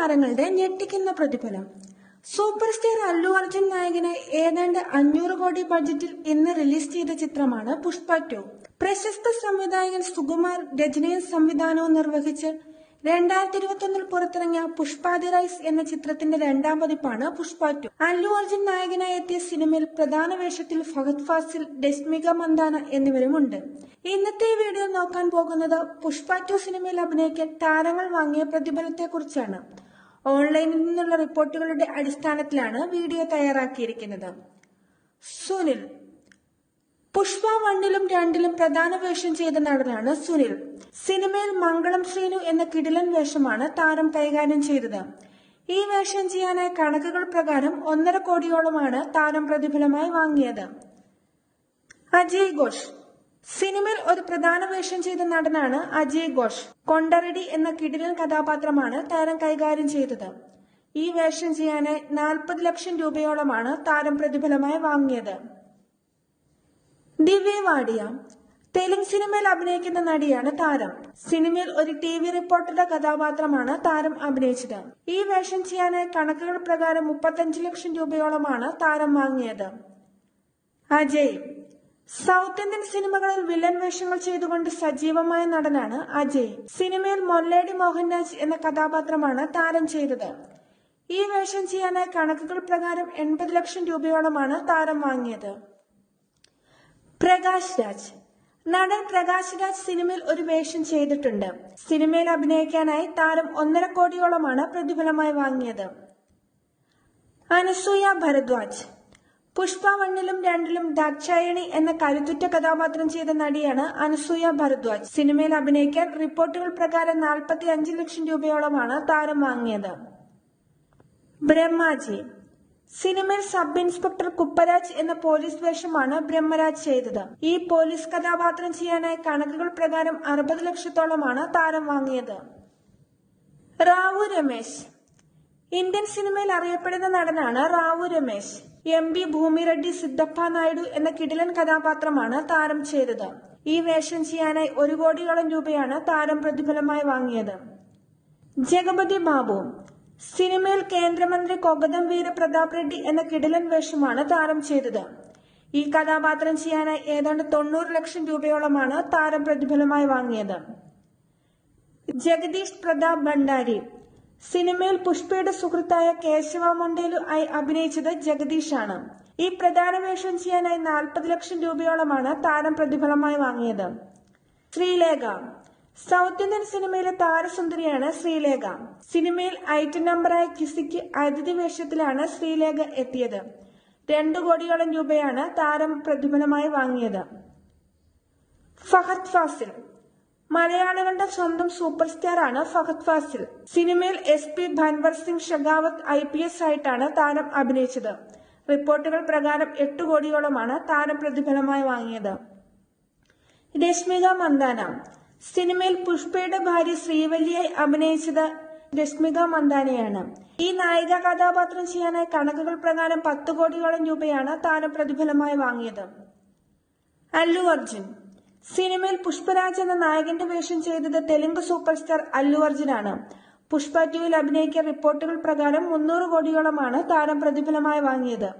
താരങ്ങളുടെ ഞെട്ടിക്കുന്ന പ്രതിഫലം. സൂപ്പർ സ്റ്റാർ അല്ലു അർജുൻ നായകനായി ഏതാണ്ട് 500 കോടി ബഡ്ജറ്റിൽ ഇന്ന് റിലീസ് ചെയ്ത ചിത്രമാണ് പുഷ്പ 2. പ്രശസ്ത സംവിധായകൻ സുകുമാർ രചനയും സംവിധാനവും നിർവഹിച്ച് 2021 പുറത്തിറങ്ങിയ പുഷ്പ ദി റൈസ് എന്ന ചിത്രത്തിന്റെ രണ്ടാം പതിപ്പാണ് പുഷ്പ 2. അല്ലു അർജുൻ നായകനായി എത്തിയ സിനിമയിൽ പ്രധാന വേഷത്തിൽ ഫഹദ് ഫാസിൽ, രശ്മിക മന്ദാന എന്നിവരുമുണ്ട്. ഇന്നത്തെ വീഡിയോ നോക്കാൻ പോകുന്നത് പുഷ്പ 2 സിനിമയിൽ അഭിനയിക്കാൻ താരങ്ങൾ വാങ്ങിയ പ്രതിഫലത്തെക്കുറിച്ചാണ്. ഓൺലൈനിൽ നിന്നുള്ള റിപ്പോർട്ടുകളുടെ അടിസ്ഥാനത്തിലാണ് വീഡിയോ തയ്യാറാക്കിയിരിക്കുന്നത്. സുനിൽ. പുഷ്പ 1ലും 2ലും പ്രധാന വേഷം ചെയ്ത നടനാണ് സുനിൽ. സിനിമയിൽ മംഗളം ശ്രീനു എന്ന കിടിലൻ വേഷമാണ് താരം കൈകാര്യം ചെയ്തത്. ഈ വേഷം ചെയ്യാനായി കണക്കുകൾ പ്രകാരം 1.5 കോടിയോളമാണ് താരം പ്രതിഫലമായി വാങ്ങിയത്. അജയ് ഘോഷ്. സിനിമയിൽ ഒരു പ്രധാന വേഷം ചെയ്ത നടനാണ് അജയ് ഘോഷ്. കൊണ്ടറടി എന്ന കിടിലൻ കഥാപാത്രമാണ് താരം കൈകാര്യം ചെയ്തത്. ഈ വേഷം ചെയ്യാനായി 40 ലക്ഷം രൂപയോളമാണ് താരം പ്രതിഫലമായി വാങ്ങിയത്. ദിവ്യ വാഡിയ. തെലുങ്ക് സിനിമയിൽ അഭിനയിക്കുന്ന നടിയാണ് താരം. സിനിമയിൽ ഒരു TV റിപ്പോർട്ടറുടെ കഥാപാത്രമാണ് താരം അഭിനയിച്ചത്. ഈ വേഷം ചെയ്യാനായി കണക്കുകൾ പ്രകാരം 35 ലക്ഷം രൂപയോളമാണ് താരം വാങ്ങിയത്. അജയ്. സൗത്ത് ഇന്ത്യൻ സിനിമകളിൽ വില്ലൻ വേഷങ്ങൾ ചെയ്തുകൊണ്ട് സജീവമായ നടനാണ് അജയ്. സിനിമയിൽ മൊല്ലേടി മോഹൻരാജ് എന്ന കഥാപാത്രമാണ് താരം ചെയ്തത്. ഈ വേഷം ചെയ്യാനായി കണക്കുകൾ പ്രകാരം 80 ലക്ഷം രൂപയോളമാണ് താരം വാങ്ങിയത്. പ്രകാശ് രാജ്. നടൻ പ്രകാശ് രാജ് സിനിമയിൽ ഒരു വേഷം ചെയ്തിട്ടുണ്ട്. സിനിമയിൽ അഭിനയിക്കാനായി താരം 1.5 കോടിയോളമാണ് പ്രതിഫലമായി വാങ്ങിയത്. അനസൂയ ഭരദ്വാജ്. പുഷ്പ 1ലും 2ലും ദാക്ഷായണി എന്ന കരുത്തുറ്റ കഥാപാത്രം ചെയ്ത നടിയാണ് അനസൂയ ഭരദ്വാജ്. സിനിമയിൽ അഭിനയിക്കാൻ റിപ്പോർട്ടുകൾ പ്രകാരം 45 ലക്ഷം രൂപയോളമാണ് താരം വാങ്ങിയത്. ബ്രഹ്മാജി. സിനിമയിൽ സബ് ഇൻസ്പെക്ടർ കുപ്പരാജ് എന്ന പോലീസ് വേഷമാണ് ബ്രഹ്മരാജ് ചെയ്തത്. ഈ പോലീസ് കഥാപാത്രം ചെയ്യാനായി കണക്കുകൾ പ്രകാരം 60 ലക്ഷത്തോളമാണ് താരം വാങ്ങിയത്. റാവു രമേശ്. ഇന്ത്യൻ സിനിമയിൽ അറിയപ്പെടുന്ന നടനാണ് റാവു രമേശ്. MB ഭൂമി റെഡ്ഡി സിദ്ധപ്പ നായിഡു എന്ന കിടിലൻ കഥാപാത്രമാണ് താരം ചെയ്തത്. ഈ വേഷം ചെയ്യാനായി 1 കോടിയോളം രൂപയാണ് താരം പ്രതിഫലമായി വാങ്ങിയത്. ജഗപതി ബാബു. സിനിമയിൽ കേന്ദ്രമന്ത്രി കൊഗതം വീര പ്രതാപ് റെഡ്ഡി എന്ന കിടിലൻ വേഷമാണ് താരം ചെയ്തത്. ഈ കഥാപാത്രം ചെയ്യാനായി ഏതാണ്ട് 90 ലക്ഷം രൂപയോളമാണ് താരം പ്രതിഫലമായി വാങ്ങിയത്. ജഗദീഷ് പ്രതാപ് ഭണ്ഡാരി. സിനിമയിൽ പുഷ്പയുടെ സുഹൃത്തായ കേശവ മൊണ്ടേലു ആയി അഭിനയിച്ചത് ജഗദീഷാണ്. ഈ പ്രധാന വേഷം ചെയ്യാനായി 40 ലക്ഷം രൂപയോളമാണ് താരം പ്രതിഫലമായി വാങ്ങിയത്. ശ്രീലേഖ. സൗത്ത് ഇന്ത്യൻ സിനിമയിലെ താരസുന്ദരിയാണ് ശ്രീലേഖ. സിനിമയിൽ ഐറ്റം നമ്പറായ കിസിക്ക് അതിഥി വേഷത്തിലാണ് ശ്രീലേഖ എത്തിയത്. 2 കോടിയോളം രൂപയാണ് താരം പ്രതിഫലമായി വാങ്ങിയത്. ഫഹദ് ഫാസിൽ. മലയാളികളുടെ സ്വന്തം സൂപ്പർ സ്റ്റാർ ആണ് ഫഹദ് ഫാസിൽ. സിനിമയിൽ SP ഭൻവർ സിംഗ് ഷെഖാവത്ത് IPS ആയിട്ടാണ് താരം അഭിനയിച്ചത്. റിപ്പോർട്ടുകൾ പ്രകാരം 8 കോടിയോളമാണ് താരം പ്രതിഫലമായി വാങ്ങിയത്. രശ്മിക മന്ദാന. സിനിമയിൽ പുഷ്പയുടെ ഭാര്യ ശ്രീവല്ലിയായി അഭിനയിച്ചത് രശ്മിക മന്ദാനയാണ്. ഈ നായിക കഥാപാത്രം ചെയ്യാനായി കണക്കുകൾ പ്രകാരം 10 കോടിയോളം രൂപയാണ് താരം പ്രതിഫലമായി വാങ്ങിയത്. അല്ലു അർജുൻ. സിനിമയിൽ പുഷ്പരാജ് എന്ന നായകന്റെ വേഷം ചെയ്തത് തെലുങ്ക് സൂപ്പർ സ്റ്റാർ അല്ലു അർജുനാണ്. പുഷ്പ 2ൽ അഭിനയിക്കാൻ റിപ്പോർട്ടുകൾ പ്രകാരം 300 കോടിയോളമാണ് താരം പ്രതിഫലമായി വാങ്ങിയത്.